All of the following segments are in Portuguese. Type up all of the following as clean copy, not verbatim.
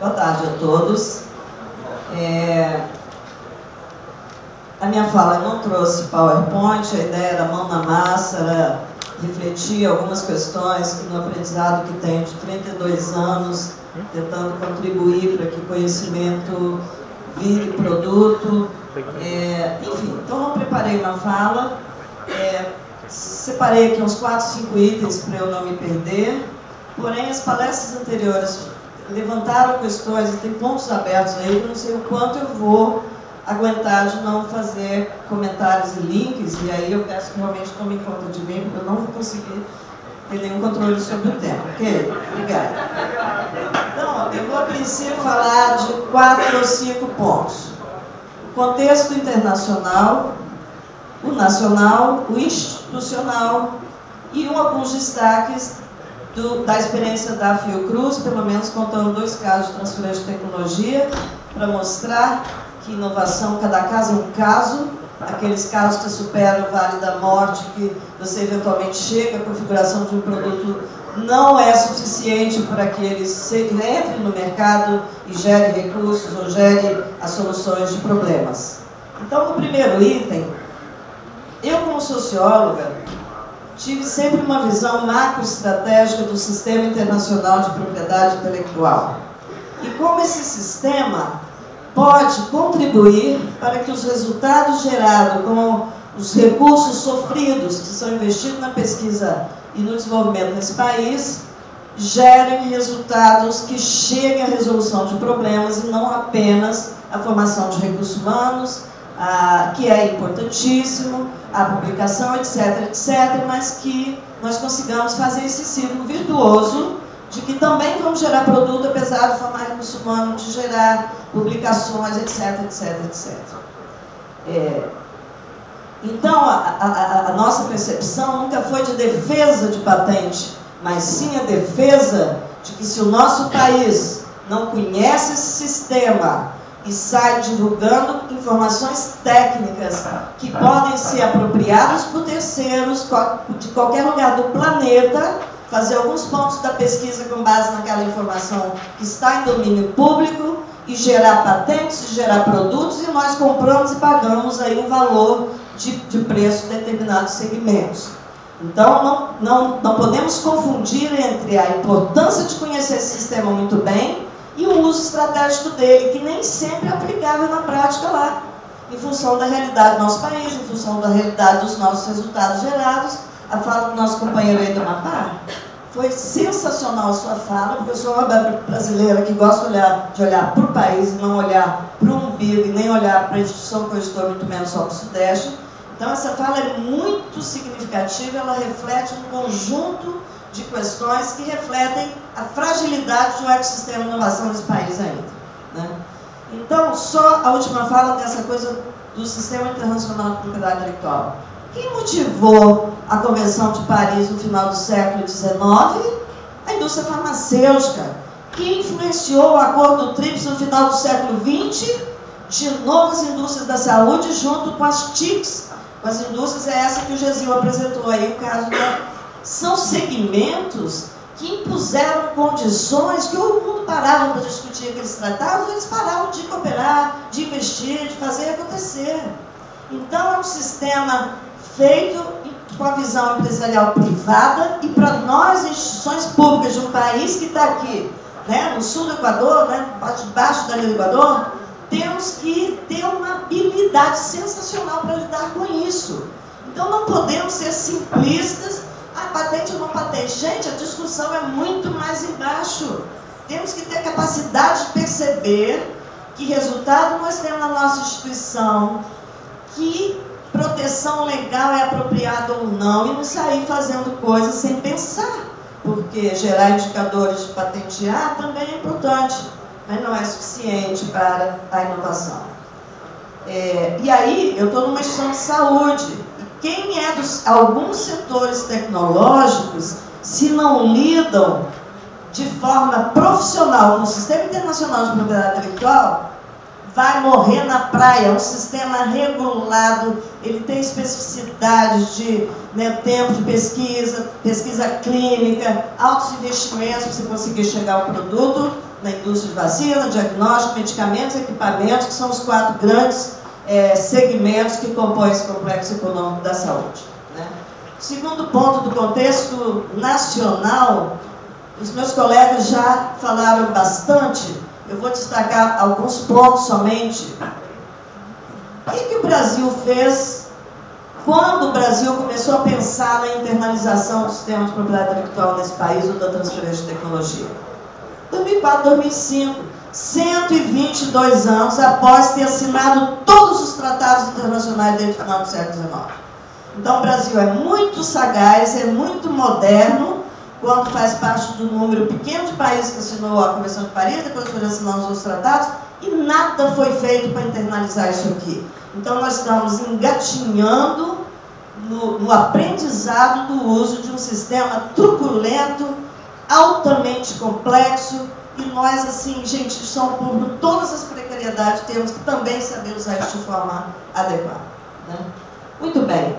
Boa tarde a todos. A minha fala não trouxe PowerPoint, a ideia era mão na massa, era refletir algumas questões que no aprendizado que tenho de 32 anos, tentando contribuir para que o conhecimento vire produto. Enfim, então não preparei uma fala, separei aqui uns 4, 5 itens para eu não me perder, porém as palestras anteriores levantaram questões e tem pontos abertos aí, eu não sei o quanto eu vou aguentar de não fazer comentários e links, e aí eu peço que realmente tomem conta de mim, porque eu não vou conseguir ter nenhum controle sobre o tempo, ok? Obrigada. Então, eu vou a princípio falar de 4 ou 5 pontos. O contexto internacional, o nacional, o institucional e alguns destaques da experiência da Fiocruz, pelo menos contando 2 casos de transferência de tecnologia, para mostrar que inovação, cada caso é um caso, aqueles casos que superam o vale da morte, que você eventualmente chega à configuração de um produto, não é suficiente para que ele entre no mercado e gere recursos ou gere as soluções de problemas. Então, no primeiro item, eu como socióloga, tive sempre uma visão macroestratégica do sistema internacional de propriedade intelectual. E como esse sistema pode contribuir para que os resultados gerados com os recursos sofridos que são investidos na pesquisa e no desenvolvimento nesse país gerem resultados que cheguem à resolução de problemas e não apenas à formação de recursos humanos, que é importantíssimo, a publicação, etc., etc., mas que nós consigamos fazer esse ciclo virtuoso de que também vamos gerar produto, apesar de formar recurso humano, de gerar publicações, etc., etc., etc. Então, a nossa percepção nunca foi de defesa de patente, mas sim a defesa de que se o nosso país não conhece esse sistema e sai divulgando informações técnicas que podem ser apropriadas por terceiros de qualquer lugar do planeta, fazer alguns pontos da pesquisa com base naquela informação que está em domínio público e gerar patentes, gerar produtos, e nós compramos e pagamos aí um valor de preço em determinados segmentos. Então, não podemos confundir entre a importância de conhecer esse sistema muito bem e o uso estratégico dele, que nem sempre é aplicável na prática lá, em função da realidade do nosso país, em função da realidade dos nossos resultados gerados. A fala do nosso companheiro aí do Mapar foi sensacional a sua fala, porque eu sou uma brasileira que gosta de olhar para o país e não olhar para o umbigo e nem olhar para a instituição que eu estou, muito menos só para o Sudeste. Então essa fala é muito significativa, ela reflete um conjunto de questões que refletem a fragilidade do ecossistema de inovação nesse país ainda, né? Então, só a última fala dessa coisa do Sistema Internacional de Propriedade Intelectual. Quem motivou a Convenção de Paris no final do século XIX? A indústria farmacêutica. Quem influenciou o Acordo do TRIPS no final do século XX? De novo as indústrias da saúde junto com as TICs, com as indústrias, é essa que o Gesil apresentou aí, o caso são segmentos que impuseram condições que o mundo parava para discutir aqueles tratados, eles paravam de cooperar, de investir, de fazer acontecer. Então é um sistema feito com a visão empresarial privada, e para nós, instituições públicas de um país que está aqui, né, no sul do Equador, né, debaixo da linha do Equador, temos que ter uma habilidade sensacional para lidar com isso. Então não podemos ser simplistas, patente ou não patente. Gente, a discussão é muito mais embaixo. Temos que ter capacidade de perceber que resultado nós temos na nossa instituição, que proteção legal é apropriada ou não, e não sair fazendo coisas sem pensar, porque gerar indicadores de patentear também é importante, mas não é suficiente para a inovação. E aí, eu estou numa instituição de saúde, quem é dos alguns setores tecnológicos, se não lidam de forma profissional no Sistema Internacional de Propriedade Intelectual, vai morrer na praia. É um sistema regulado, ele tem especificidades de tempo de pesquisa, pesquisa clínica, altos investimentos para você conseguir chegar ao produto na indústria de vacina, diagnóstico, medicamentos, equipamentos, que são os 4 grandes segmentos que compõem esse complexo econômico da saúde. Né? Segundo ponto do contexto nacional, os meus colegas já falaram bastante, eu vou destacar alguns pontos somente. O que o Brasil fez quando o Brasil começou a pensar na internalização do sistema de propriedade intelectual nesse país ou da transferência de tecnologia? 2004, 2005, 122 anos após ter assinado todos os tratados internacionais desde o final do século XIX. Então o Brasil é muito sagaz, é muito moderno, quando faz parte do número pequeno de países que assinou a Convenção de Paris, depois foi assinar os outros tratados, e nada foi feito para internalizar isso aqui. Então nós estamos engatinhando no aprendizado do uso de um sistema truculento, altamente complexo, e nós, assim, gente, somos por todas as precariedades, temos que também saber usar isso de forma adequada. Né? Muito bem.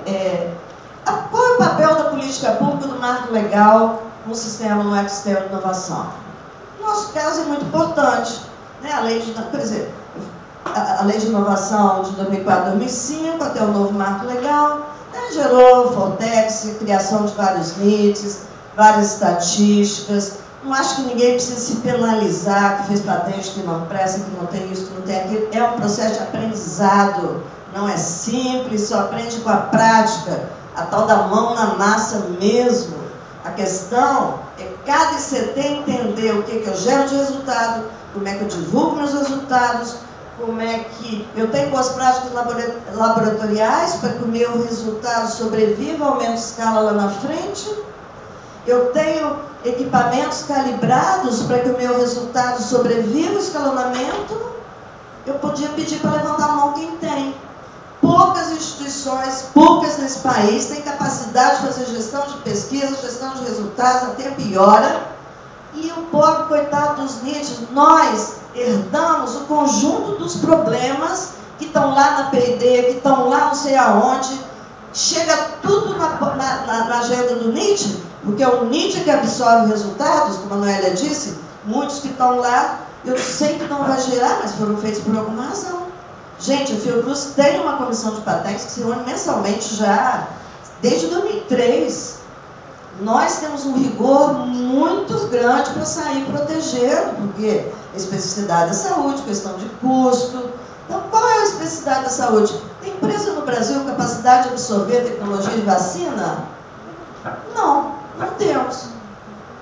Qual é o papel da política pública do marco legal no sistema, no ecossistema de inovação? No nosso caso é muito importante. Né? A lei de inovação de 2004-2005, até o novo marco legal, gerou Fortex, criação de vários NITs, várias estatísticas. Não acho que ninguém precisa se penalizar, que fez patente, que não presta, que não tem isso, que não tem aquilo. É um processo de aprendizado, não é simples, só aprende com a prática, a tal da mão na massa mesmo. A questão é cada ICT entender o que eu gero de resultado, como é que eu divulgo meus resultados, como é que eu tenho boas práticas laboratoriais para que o meu resultado sobreviva, aumente escala lá na frente. Eu tenho equipamentos calibrados para que o meu resultado sobreviva o escalonamento. Eu podia pedir para levantar a mão quem tem. Poucas instituições, poucas nesse país, têm capacidade de fazer gestão de pesquisa, gestão de resultados, até piora. E o pobre, coitado dos NITs, nós herdamos o conjunto dos problemas que estão lá na P&D, que estão lá não sei aonde. Chega tudo na agenda do NIT, porque é o NIT que absorve resultados, como a Noélia disse, muitos que estão lá, eu sei que não vai gerar, mas foram feitos por alguma razão. Gente, a Fiocruz tem uma comissão de patentes que se reúne mensalmente já, desde 2003. Nós temos um rigor muito grande para sair protegendo, porque a especificidade da saúde, questão de custo. Então, qual é a especificidade da saúde? Tem empresa no Brasil com capacidade de absorver tecnologia de vacina? Não, não temos.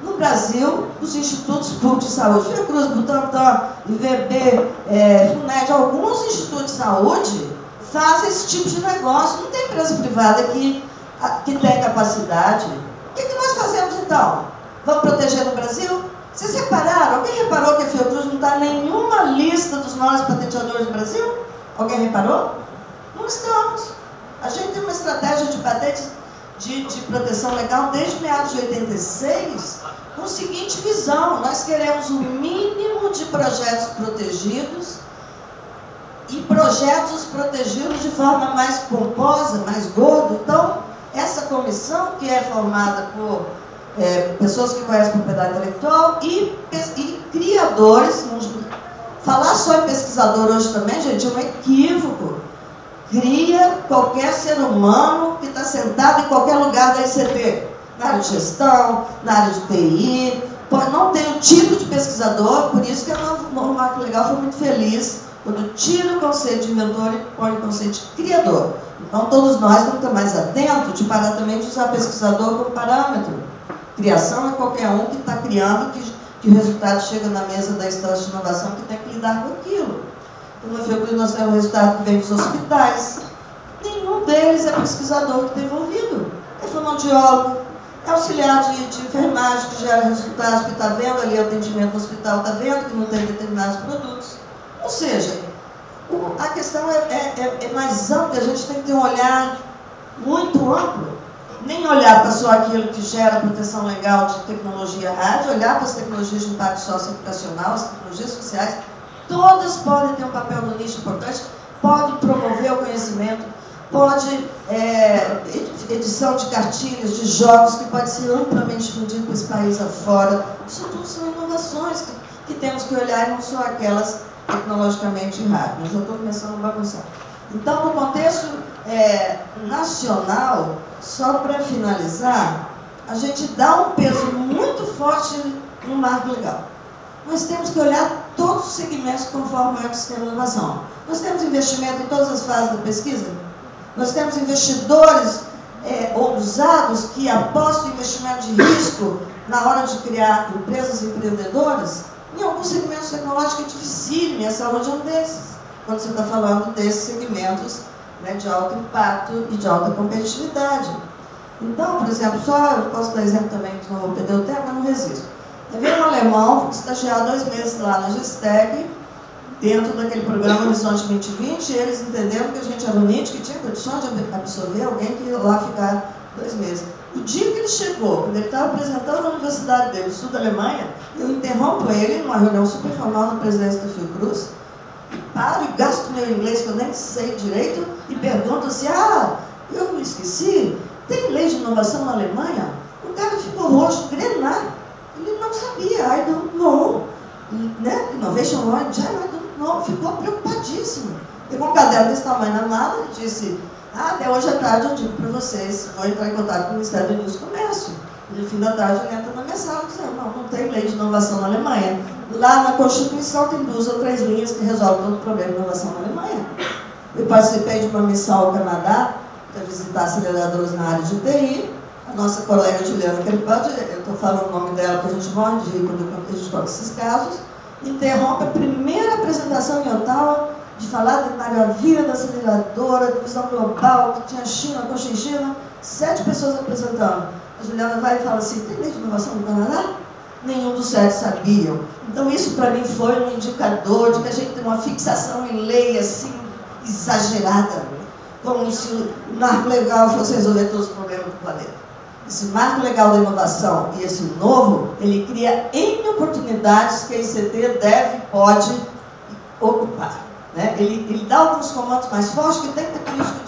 No Brasil, os institutos públicos de saúde, Fiocruz, Butantan, IVB, FUNED, alguns institutos de saúde fazem esse tipo de negócio. Não tem empresa privada que tem capacidade. O que nós fazemos então? Vamos proteger no Brasil? Vocês repararam? Alguém reparou que a Fiocruz não está em nenhuma lista dos maiores patenteadores do Brasil? Alguém reparou? Não estamos. A gente tem uma estratégia de patentes de proteção legal desde meados de 86, com a seguinte visão: nós queremos um mínimo de projetos protegidos e projetos protegidos de forma mais pomposa, mais gorda. Então, essa comissão, que é formada por pessoas que conhecem propriedade intelectual e criadores, falar só em pesquisador hoje também, gente, é um equívoco. Cria qualquer ser humano que está sentado em qualquer lugar da ICT, na área de gestão, na área de TI, não tem o tipo de pesquisador, por isso que o novo marco legal foi muito feliz, quando tira o conceito de inventor e põe o conceito de criador. Então todos nós temos que estar mais atentos de parar também de usar pesquisador como parâmetro. Criação é qualquer um que está criando, que o resultado chega na mesa da instância de inovação que tem que lidar com aquilo. Então, na Fiocruz, nós temos o resultado que vem dos hospitais. Nenhum deles é pesquisador que está envolvido. É fonoaudiólogo, é auxiliar de enfermagem que gera resultados, que está vendo ali o atendimento no hospital, está vendo que não tem determinados produtos. Ou seja, a questão é mais ampla, a gente tem que ter um olhar muito amplo. Nem olhar para só aquilo que gera proteção legal de tecnologia rádio, olhar para as tecnologias de impacto socioeducacional, as tecnologias sociais, todas podem ter um papel no nicho importante, podem promover o conhecimento, pode edição de cartilhas, de jogos, que pode ser amplamente difundido para esse país afora. Isso tudo são inovações que temos que olhar, e não só aquelas tecnologicamente rápidas. Eu já estou começando a bagunçar. Então, no contexto nacional, só para finalizar, a gente dá um peso muito forte no marco legal. Nós temos que olhar todos os segmentos conforme o ecossistema de inovação. Nós temos investimento em todas as fases da pesquisa. Nós temos investidores ousados que apostam em investimento de risco na hora de criar empresas empreendedoras. Em alguns segmentos tecnológicos é dificílimo, e a saúde é um desses, quando você está falando desses segmentos, né, de alto impacto e de alta competitividade. Então, por exemplo, eu posso dar exemplo também, que não vou perder o tempo, mas não resisto. Veio um alemão estagiar 2 meses lá na Gestec, dentro daquele programa Horizonte 2020, e eles entenderam que a gente era um nicho que tinha condições de absorver alguém que ia lá ficar 2 meses. O dia que ele chegou, quando ele estava apresentando a universidade dele, no sul da Alemanha, eu interrompo ele numa reunião super formal na presidência do Fiocruz, paro e gasto meu inglês, que eu nem sei direito, e pergunto assim, eu me esqueci, tem lei de inovação na Alemanha? O cara ficou roxo, grenar. Ele não sabia, I don't know. Né? Innovation Law, I don't know. Ficou preocupadíssimo. Pegou um caderno desse tamanho na mala e disse, até hoje à tarde eu digo para vocês, vou entrar em contato com o Ministério da Indústria e Comércio. E no fim da tarde ele entra na minha sala e diz, não tem lei de inovação na Alemanha. Lá na Constituição tem 2 ou 3 linhas que resolvem todo o problema de inovação na Alemanha. Eu participei de uma missão ao Canadá para visitar aceleradoras na área de TI. A nossa colega Juliana Crepante, eu estou falando o nome dela porque a gente morre de rir quando a gente toca esses casos, interrompe a primeira apresentação em Ottawa de falar da maravilha da aceleradora, de visão global, que tinha China, com China, 7 pessoas apresentando. A Juliana vai e fala assim, tem lei de inovação no Canadá? Nenhum dos 7 sabiam. Então isso para mim foi um indicador de que a gente tem uma fixação em lei assim, exagerada, como se o marco legal fosse resolver todos os problemas do planeta. Esse marco legal da inovação e esse novo, ele cria N oportunidades que a ICT deve e pode ocupar. Né? Ele dá alguns comandos mais fortes que tem que ter política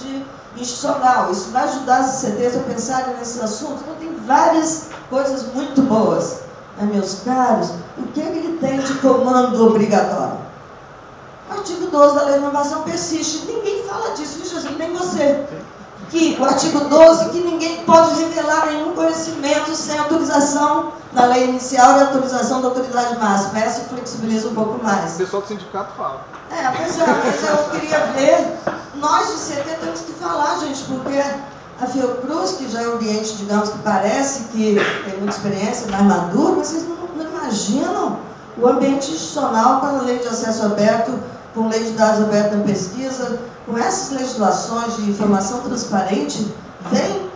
institucional. Isso vai ajudar as ICTs a pensarem nesse assunto. Então tem várias coisas muito boas. Né, meus caros, o que ele tem de comando obrigatório? O artigo 12 da Lei de Inovação persiste. Ninguém fala disso, viu, Jesus? Nem você. Que o artigo 12, que ninguém pode revelar nenhum conhecimento sem autorização na lei inicial e autorização da autoridade máxima. Essa flexibiliza um pouco mais. O pessoal do sindicato fala. Pois é, mas eu queria ver. Nós de CT temos que falar, gente, porque a Fiocruz, que já é um ambiente, digamos, que parece que tem muita experiência, mais maduro, mas vocês não imaginam o ambiente institucional para a lei de acesso aberto, com lei de dados abertos na pesquisa, com essas legislações de informação transparente, vem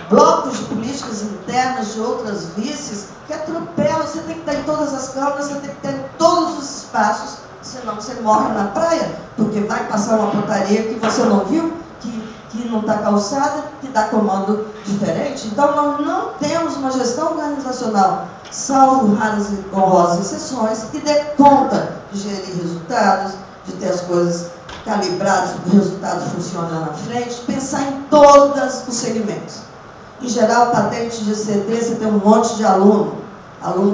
blocos de políticas internas de outras vices que atropelam. Você tem que estar em todas as câmaras, você tem que estar em todos os espaços, senão você morre na praia, porque vai passar uma portaria que você não viu, que não está calçada, que dá comando diferente. Então, nós não temos uma gestão organizacional, salvo raras e honrosas exceções, que dê conta de gerir resultados, de ter as coisas calibradas, para que o resultado funcione lá na frente, pensar em todos os segmentos. Em geral, patente de CD, você tem um monte de aluno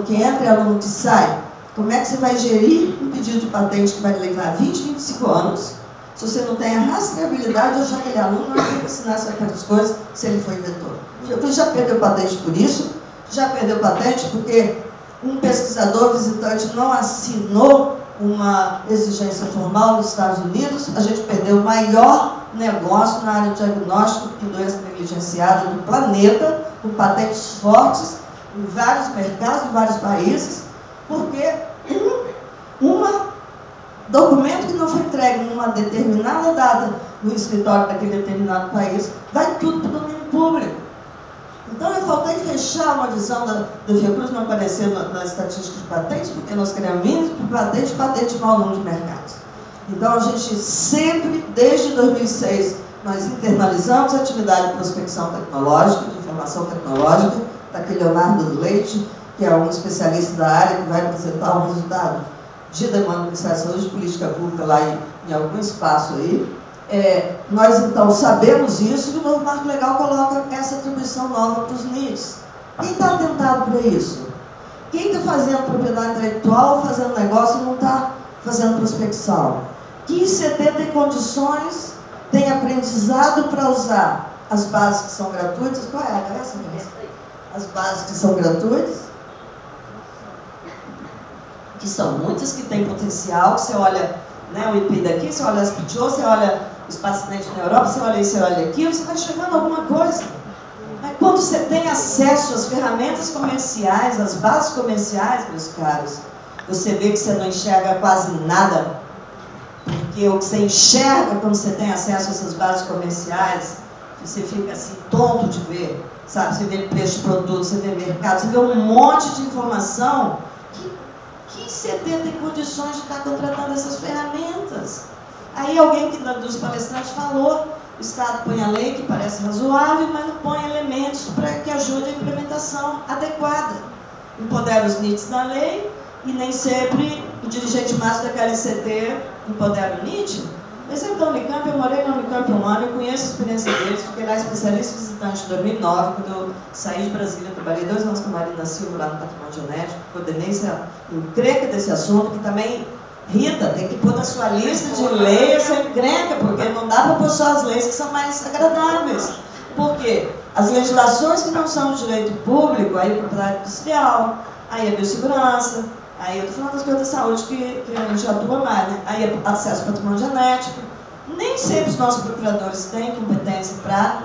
que entra e aluno que sai. Como é que você vai gerir um pedido de patente que vai levar 20, 25 anos, se você não tem a rastreabilidade de achar aquele aluno, não vai ensinar certas coisas se ele foi inventor? Eu já perdeu patente por isso, já perdeu patente porque um pesquisador visitante não assinou uma exigência formal nos Estados Unidos. A gente perdeu o maior negócio na área de diagnóstico de doença negligenciada do planeta, com patentes fortes em vários mercados, em vários países, porque um documento que não foi entregue numa determinada data no escritório daquele determinado país, vai tudo para o domínio público. Então, eu faltei fechar uma visão da Fiocruz, não aparecer na estatística de patentes, porque nós criamos mínimos para patente mau número de mercados. Então, a gente sempre, desde 2006, nós internalizamos a atividade de prospecção tecnológica, de informação tecnológica, daquele Leonardo Leite, que é um especialista da área, que vai apresentar um resultado de administração de política pública lá em algum espaço aí. Nós, então, sabemos isso e o novo marco legal coloca essa atribuição nova para os NITs. Quem está atentado para isso? Quem está fazendo propriedade intelectual, fazendo negócio e não está fazendo prospecção? Que ICT tem condições, tem aprendizado para usar as bases que são gratuitas? Qual é essa mesmo? As bases que são gratuitas? Que são muitas, que têm potencial, que você olha, né, o IP daqui, você olha as PTO, você olha o Espaço-Net na Europa, você olha isso, você olha aquilo, você vai chegando a alguma coisa. Mas quando você tem acesso às ferramentas comerciais, às bases comerciais, meus caros, você vê que você não enxerga quase nada, porque o que você enxerga quando você tem acesso a essas bases comerciais, você fica assim, tonto de ver, sabe? Você vê preço de produto, você vê mercado, você vê um monte de informação que ICT tem condições de estar contratando essas ferramentas. Aí alguém dos palestrantes falou, o Estado põe a lei que parece razoável, mas não põe elementos para que ajude a implementação adequada. Empodera os NITs na lei e nem sempre o dirigente máximo daquela ICT empodera o NIT. Exemplo da Unicamp, eu morei na Unicamp um ano, eu conheço a experiência deles, fiquei lá especialista visitante em 2009, quando eu saí de Brasília, trabalhei 2 anos com a Marina Silva lá no Patrimônio Genético, coordenei essa encrenca desse assunto, que também, Rita, tem que pôr na sua lista de leis essa encrenca, porque não dá para pôr só as leis que são mais agradáveis. Por quê? As legislações que não são de direito público, aí propriedade industrial, aí a biossegurança, aí eu estou falando das coisas da saúde que a gente atua mais, né? Aí é acesso ao patrimônio genético. Nem sempre os nossos procuradores têm competência para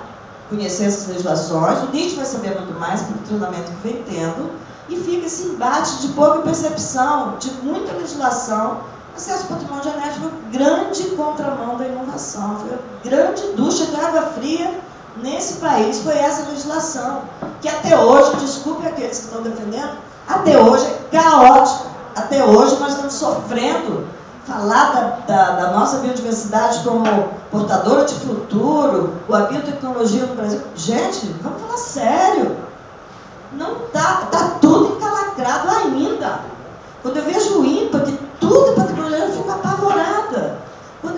conhecer essas legislações. O NIT vai saber muito mais pelo treinamento que vem tendo. E fica esse embate de pouca percepção, de muita legislação. Acesso ao patrimônio genético foi uma grande contramão da inovação. Foi uma grande ducha de água fria nesse país, foi essa legislação. Que até hoje, desculpe aqueles que estão defendendo, até hoje é caótico. Até hoje nós estamos sofrendo. Falar da nossa biodiversidade como portadora de futuro, ou a biotecnologia no Brasil. Gente, vamos falar sério. Não tá tudo encalacrado ainda. Quando eu vejo o INPA, que tudo é patrimônio, eu fico apavorada.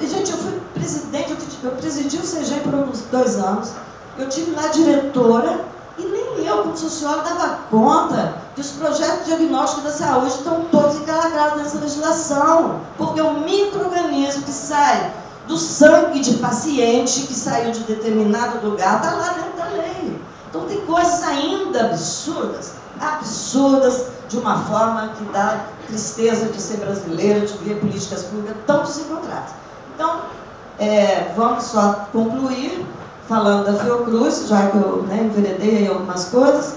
Gente, eu fui presidente, eu presidi o CG por uns 2 anos. Eu tive lá diretora, e nem eu, como socióloga, dava conta que os projetos de diagnóstico da saúde estão todos encalacrados nessa legislação. Porque o micro-organismo que sai do sangue de paciente que saiu de determinado lugar está lá dentro da lei. Então tem coisas ainda absurdas, de uma forma que dá tristeza de ser brasileiro, de ver políticas públicas tão desencontradas. Então, vamos só concluir falando da Fiocruz, já que eu enveredei aí algumas coisas.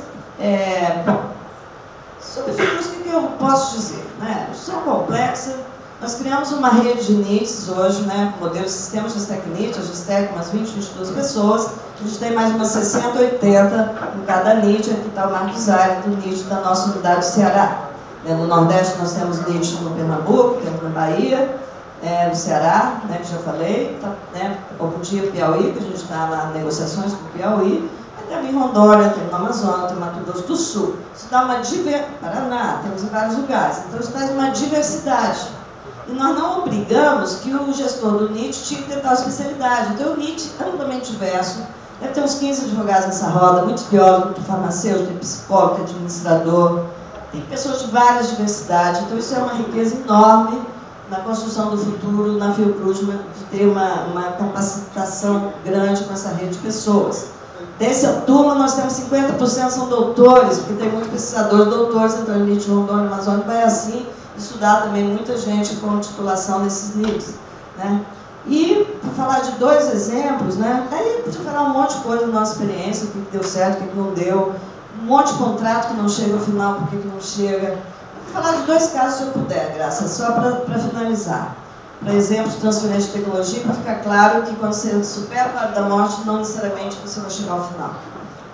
Sobre a Fiocruz, o que eu posso dizer? São complexas. Nós criamos uma rede de NITs hoje, modelo sistema GISTEC-NIT, a GISTEC, umas 20, 22 pessoas. A gente tem mais umas 60, 80 em cada NIT. Aqui está o Marco Zari, do NIT da nossa unidade do Ceará. No Nordeste nós temos NIT no Pernambuco, temos na Bahia, no Ceará, que já falei, algum dia Piauí, que a gente está lá em negociações com o Piauí, temos em Rondônia, temos no Amazonas, temos no Mato Grosso do Sul. Isso dá uma Paraná, temos em vários lugares. Então isso traz uma diversidade. E nós não obrigamos que o gestor do NIT tinha que ter tal especialidade. Então o NIT é amplamente diverso. Deve ter uns 15 advogados nessa roda, muitos biólogos, muito farmacêutico, tem psicólogo, tem administrador, tem pessoas de várias diversidades. Então isso é uma riqueza enorme na construção do futuro, na Fiocruz, de ter uma capacitação grande com essa rede de pessoas. Dessa turma, nós temos 50% são doutores, porque tem muitos pesquisadores doutores, então o NIT Rondônia, Amazônia, vai assim estudar também muita gente com titulação nesses níveis. E, para falar de 2 exemplos, aí podia falar um monte de coisa da nossa experiência, o que deu certo, o que não deu, um monte de contrato que não chega ao final, por que não chega. Vou falar de 2 casos, se eu puder, Graça, só para finalizar. Para exemplo de transferência de tecnologia, para ficar claro que quando você supera o quadro da morte, não necessariamente você vai chegar ao final.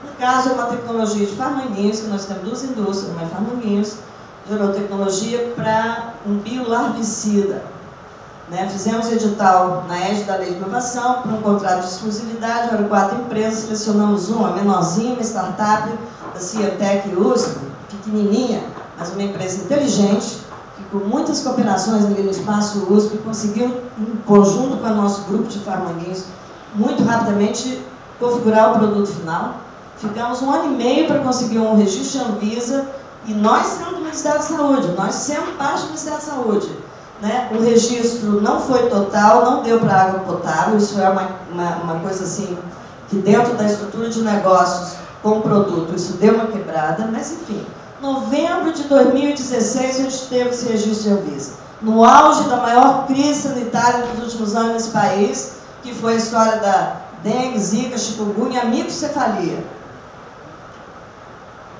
No caso, é uma tecnologia de farmanguinhos, que nós temos 2 indústrias, uma é farmanguinhos, gerou tecnologia para um biolarvicida. Fizemos edital na égide da Lei de Inovação, para um contrato de exclusividade, eram 4 empresas, selecionamos uma menorzinha, uma startup da Cientec USP, pequenininha, mas uma empresa inteligente, que com muitas cooperações ali no Espaço USP, conseguiu, em conjunto com o nosso grupo de farmanguinhos, muito rapidamente configurar o produto final. Ficamos 1 ano e meio para conseguir um registro de Anvisa, e nós sendo do Ministério da Saúde, nós sendo parte do Ministério da Saúde. Né? O registro não foi total, não deu para água potável, isso é uma coisa assim, que dentro da estrutura de negócios com o produto, isso deu uma quebrada, mas enfim. Novembro de 2016 a gente teve esse registro de Anvisa. No auge da maior crise sanitária dos últimos anos nesse país, que foi a história da dengue, zika, chikungunya, microcefalia.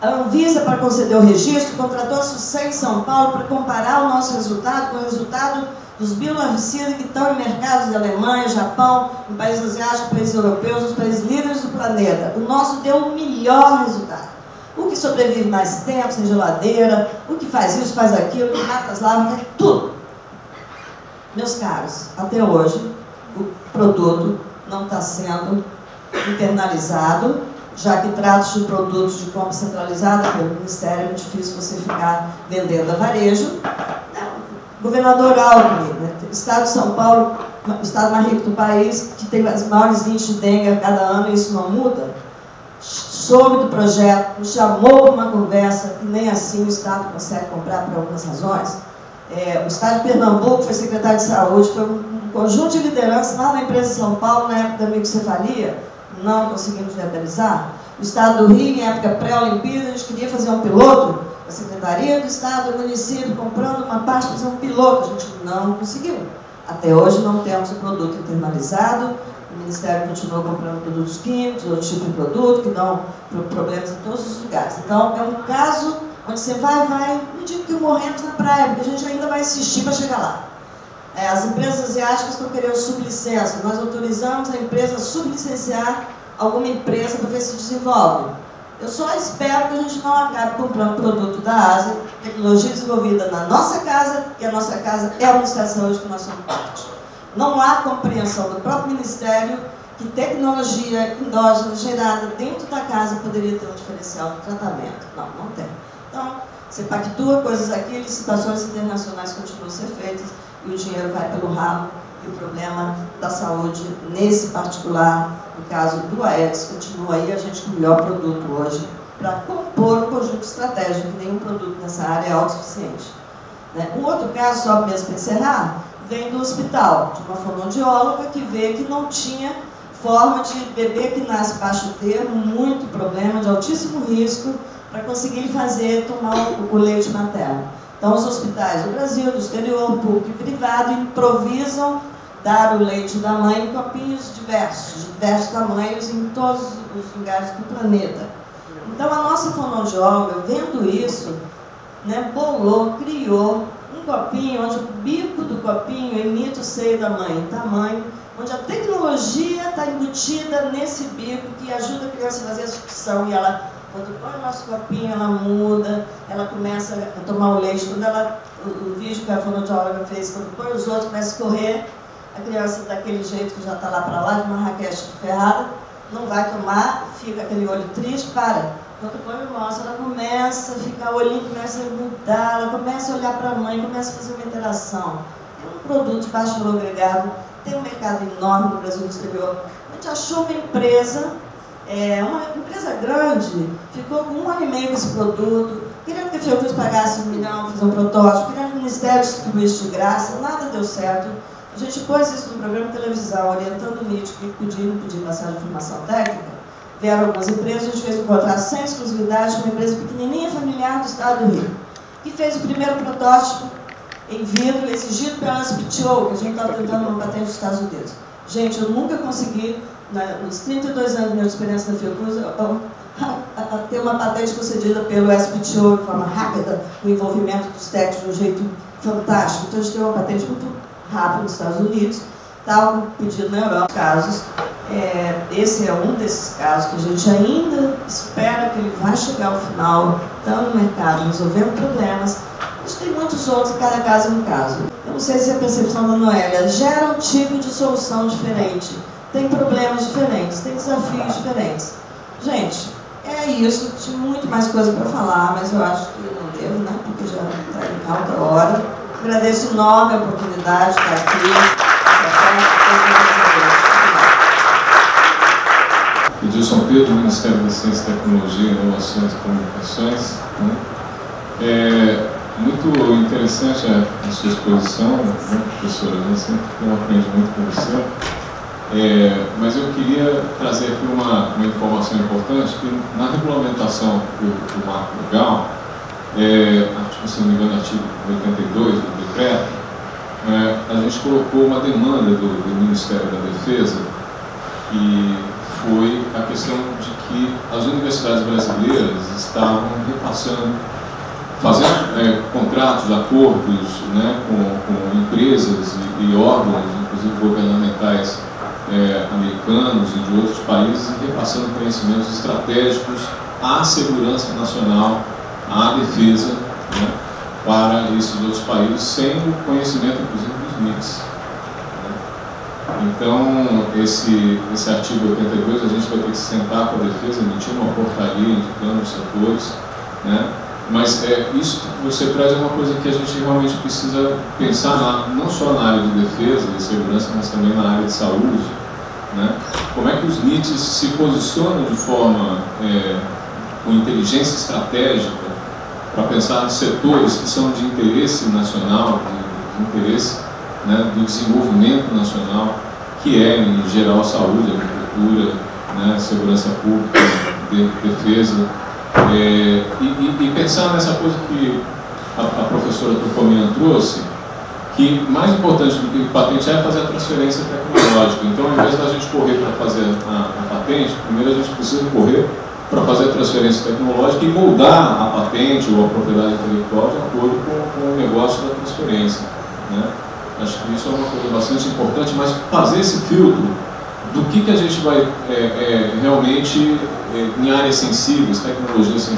A Anvisa, para conceder o registro, contratou a SUSEM em São Paulo para comparar o nosso resultado com o resultado dos biolarvicidas que estão em mercados da Alemanha, Japão, em países asiáticos, países europeus, os países líderes do planeta. O nosso deu o melhor resultado. O que sobrevive mais tempo, sem geladeira, o que faz isso, faz aquilo, o que mata as larvas, faz tudo. Meus caros, até hoje, o produto não está sendo internalizado, já que trata-se de produtos de compra centralizada pelo Ministério, é muito difícil você ficar vendendo a varejo. Governador Alckmin, né? Estado de São Paulo, o estado mais rico do país, que tem as maiores índices de dengue a cada ano, e isso não muda, soube do projeto, nos chamou para uma conversa, e nem assim o Estado consegue comprar por algumas razões. O Estado de Pernambuco foi secretário de Saúde, foi um conjunto de lideranças lá na empresa de São Paulo, na época da microcefalia, não conseguimos viabilizar. O Estado do Rio, em época pré-Olimpíada, a gente queria fazer um piloto, a Secretaria do Estado, o município, comprando uma parte para fazer um piloto, a gente não conseguiu. Até hoje não temos o produto internalizado, o Ministério continua comprando produtos químicos, outro tipo de produto, que dão problemas em todos os lugares. Então, é um caso onde você vai, não digo que morremos na praia, porque a gente ainda vai insistir para chegar lá. As empresas asiáticas estão querendo sublicença. Nós autorizamos a empresa a sublicenciar alguma empresa para ver se desenvolve. Eu só espero que a gente não acabe comprando produto da Ásia, tecnologia desenvolvida na nossa casa, e a nossa casa é o Ministério da Saúde, que nós somos parte. Não há compreensão do próprio Ministério que tecnologia endógena gerada dentro da casa poderia ter um diferencial de tratamento. Não tem. Então, você pactua coisas aqui, licitações internacionais continuam a ser feitas, e o dinheiro vai pelo ralo, e o problema da saúde, nesse particular, no caso do Aedes, continua aí a gente com o melhor produto hoje para compor um conjunto estratégico, que nenhum produto nessa área é autossuficiente. Um outro caso, só mesmo para encerrar, vem do hospital, de uma fonoaudióloga que vê que não tinha forma de bebê que nasce baixo termo, muito problema, de altíssimo risco, para conseguir fazer tomar o leite materno. Então, os hospitais do Brasil, do exterior, público e privado, improvisam dar o leite da mãe em copinhos diversos, de diversos tamanhos, em todos os lugares do planeta. Então, a nossa fonoaudióloga, vendo isso, bolou, criou um copinho, onde o bico do copinho imita o seio da mãe, em tamanho, onde a tecnologia está embutida nesse bico, que ajuda a criança a fazer a sucção, e ela, quando põe o nosso copinho, ela muda, ela começa a tomar o leite. Quando o vídeo que a fonoaudióloga fez, quando põe os outros, começa a escorrer, a criança daquele jeito que já está lá para lá, de uma raquete ferrada, não vai tomar, fica aquele olho triste, para. Quando põe o nosso, ela começa a ficar, o olhinho começa a mudar, ela começa a olhar para a mãe, começa a fazer uma interação. É um produto de baixo valor agregado, tem um mercado enorme no Brasil e no exterior. A gente achou uma empresa grande, ficou com 1 ano e meio com esse produto, querendo que a Fiocruz pagasse 1 milhão para fazer um protótipo, querendo que o Ministério distribuísse de graça, nada deu certo. A gente pôs isso no programa de televisão, orientando o MIT que podia e não podia passar de informação técnica. Vieram algumas empresas, a gente fez um contrato sem exclusividade com uma empresa pequenininha, familiar do estado do Rio, que fez o primeiro protótipo em vidro, exigido pela SBTO, que a gente estava tentando uma patente dos Estados Unidos. Gente, eu nunca consegui, nos 32 anos de minha experiência na Fiocruz, ter uma patente concedida pelo SBTO de forma rápida, o envolvimento dos técnicos de um jeito fantástico. Então, a gente tem uma patente muito rápida nos Estados Unidos, está um pedido na Europa. Casos, esse é um desses casos que a gente ainda espera que ele vai chegar ao final, estando no mercado, resolvendo problemas. A gente tem muitos outros, cada caso é um caso. Eu não sei se a percepção da Noélia gera um tipo de solução diferente, tem problemas diferentes, tem desafios diferentes. Gente, é isso, tinha muito mais coisa para falar, mas eu acho que eu não devo, porque já está em alta hora. Agradeço enorme a oportunidade de estar aqui. Edilson Pedro, Ministério da Ciência, Tecnologia, Inovações e Comunicações. Muito interessante a sua exposição, né, professora? Eu sempre aprendo muito com você. Mas eu queria trazer aqui uma informação importante, que na regulamentação do Marco Legal, se não me engano, artigo 82 do decreto, a gente colocou uma demanda do Ministério da Defesa, e foi a questão de que as universidades brasileiras estavam repassando, fazendo contratos, acordos, né, com empresas e órgãos, inclusive governamentais americanos e de outros países, e repassando conhecimentos estratégicos à segurança nacional, à defesa, né, para esses outros países, sem o conhecimento, inclusive, dos MITs. Então, esse artigo 82, a gente vai ter que sentar com a defesa, emitir uma portaria indicando os setores, né? Mas isso que você traz é uma coisa que a gente realmente precisa pensar, não só na área de defesa e segurança, mas também na área de saúde, né? Como é que os NITs se posicionam de forma, com inteligência estratégica, para pensar em setores que são de interesse nacional, de interesse, né, do desenvolvimento nacional, que é, em geral, saúde, agricultura, né, segurança pública, defesa, e pensar nessa coisa que a professora Tupomian trouxe, que mais importante do que patentear é fazer a transferência tecnológica. Então, ao invés da gente correr para fazer a patente, primeiro a gente precisa correr para fazer a transferência tecnológica e moldar a patente ou a propriedade intelectual de acordo com o negócio da transferência, né? Acho que isso é uma coisa bastante importante, mas fazer esse filtro do que a gente vai realmente, em áreas sensíveis, tecnologias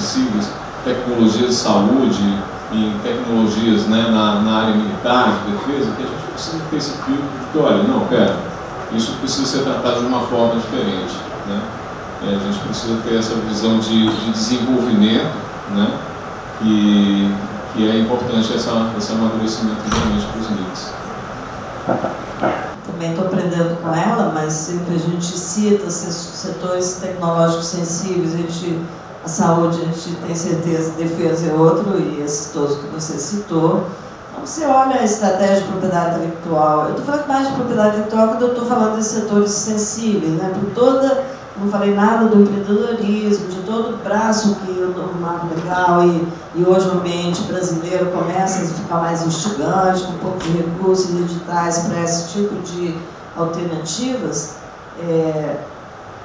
de saúde, em tecnologias, né, na área militar, de defesa, que a gente precisa ter esse filtro de que, olha, não, pera, isso precisa ser tratado de uma forma diferente, né? A gente precisa ter essa visão de desenvolvimento, né? Que é importante esse amadurecimento realmente para os NITs. Também estou aprendendo com ela, mas sempre a gente cita setores tecnológicos sensíveis, a saúde a gente tem certeza, defesa é outro, e esses todos que você citou. Então você olha a estratégia de propriedade intelectual, eu estou falando mais de propriedade intelectual quando eu estou falando de setores sensíveis, né? Por toda, não falei nada do empreendedorismo, de todo o braço que o Marco Legal e hoje o ambiente brasileiro começa a ficar mais instigante, com um pouco de recursos e editais para esse tipo de alternativas,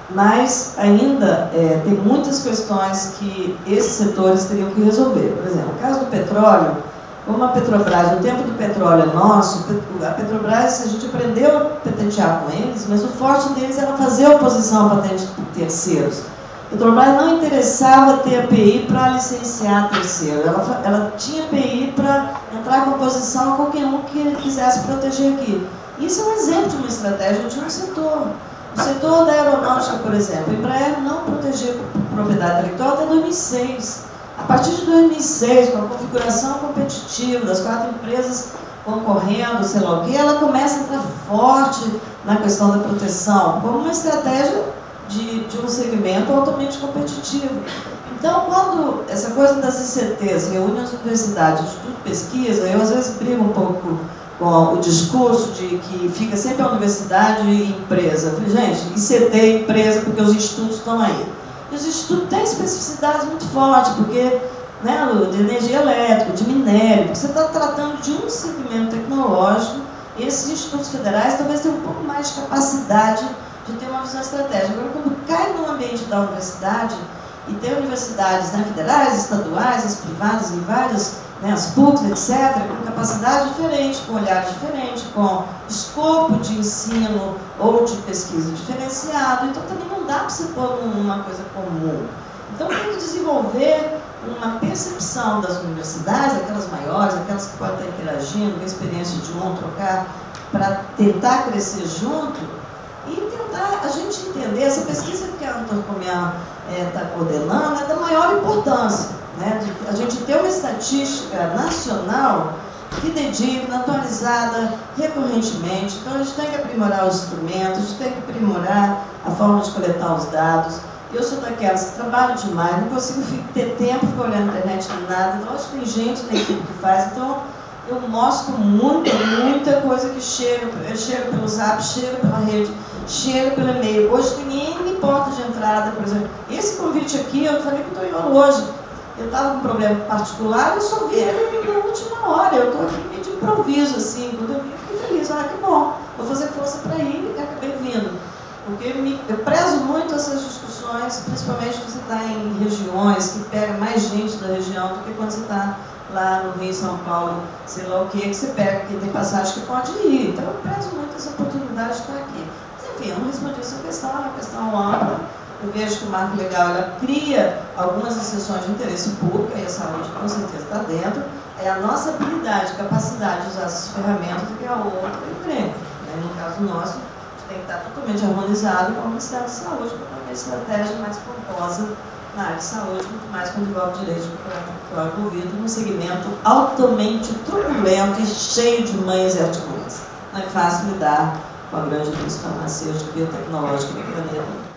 mas ainda tem muitas questões que esses setores teriam que resolver. Por exemplo, no caso do petróleo, como a Petrobras, o tempo do petróleo é nosso, a Petrobras, a gente aprendeu a patentear com eles, mas o forte deles era fazer oposição a patentes por terceiros. A Petrobras não interessava ter API para licenciar terceiro, ela tinha API para entrar com oposição a qualquer um que quisesse proteger aqui. Isso é um exemplo de uma estratégia de um setor. O setor da aeronáutica, por exemplo, a Embraer não protegeu propriedade intelectual até 2006. A partir de 2006, com a configuração competitiva das 4 empresas concorrendo, sei lá o que, ela começa a entrar forte na questão da proteção, como uma estratégia de um segmento altamente competitivo. Então, quando essa coisa das ICTs reúne as universidades, Instituto de Pesquisa, eu às vezes brigo um pouco com o discurso de que fica sempre a universidade e empresa. Eu falei, gente, ICT é empresa porque os institutos estão aí. E os institutos têm especificidades muito fortes, porque, né, de energia elétrica, de minério, porque você está tratando de um segmento tecnológico, e esses institutos federais talvez tenham um pouco mais de capacidade de ter uma visão estratégica. Agora, quando cai no ambiente da universidade, e tem universidades, né, federais, estaduais, as privadas e várias, né, as PUCs, etc., com capacidade diferente, com olhar diferente, com escopo de ensino ou de pesquisa diferenciado, então também não dá para você pôr uma coisa comum. Então tem que desenvolver uma percepção das universidades, aquelas maiores, aquelas que podem estar interagindo, com a experiência de um, trocar, para tentar crescer junto e tentar a gente entender, essa pesquisa que a Tupomian está coordenando é da maior importância, né? A gente ter uma estatística nacional fidedigna, atualizada recorrentemente. Então a gente tem que aprimorar os instrumentos, a gente tem que aprimorar a forma de coletar os dados. Eu sou daquelas que trabalho demais, não consigo ter tempo para olhar na internet nem nada. Então, acho que tem gente na equipe que faz. Então, eu mostro muita coisa que chega pelo Zap, chega pela rede, chega pelo e-mail. Hoje tem N porta de entrada, por exemplo. Esse convite aqui, eu falei que estou indo hoje. Eu estava com um problema particular, eu só vi ele na última hora. Eu estou aqui meio de improviso, assim. Quando eu vi, eu fiquei feliz. Ah, que bom, vou fazer força para ir e acabei vindo. Porque eu prezo muito essas discussões, principalmente quando você está em regiões que pega mais gente da região do que quando você está lá no Rio, São Paulo, sei lá o que você pega, porque tem passagem que pode ir. Então eu prezo muito essa oportunidade de estar aqui. Mas, enfim, eu não respondi essa questão, é uma questão ampla. Eu vejo que o Marco Legal ela cria algumas exceções de interesse público, e a saúde com certeza está dentro. É a nossa habilidade, capacidade de usar essas ferramentas que a outra emprega. No caso nosso, tem que estar totalmente harmonizado com o Ministério da Saúde, para ter uma estratégia mais pomposa na área de saúde, muito mais quando envolve direito que é envolvido num segmento altamente turbulento e cheio de manhas e artimanhas. Não é fácil lidar com a grande indústria farmacêutica e biotecnológica do planeta.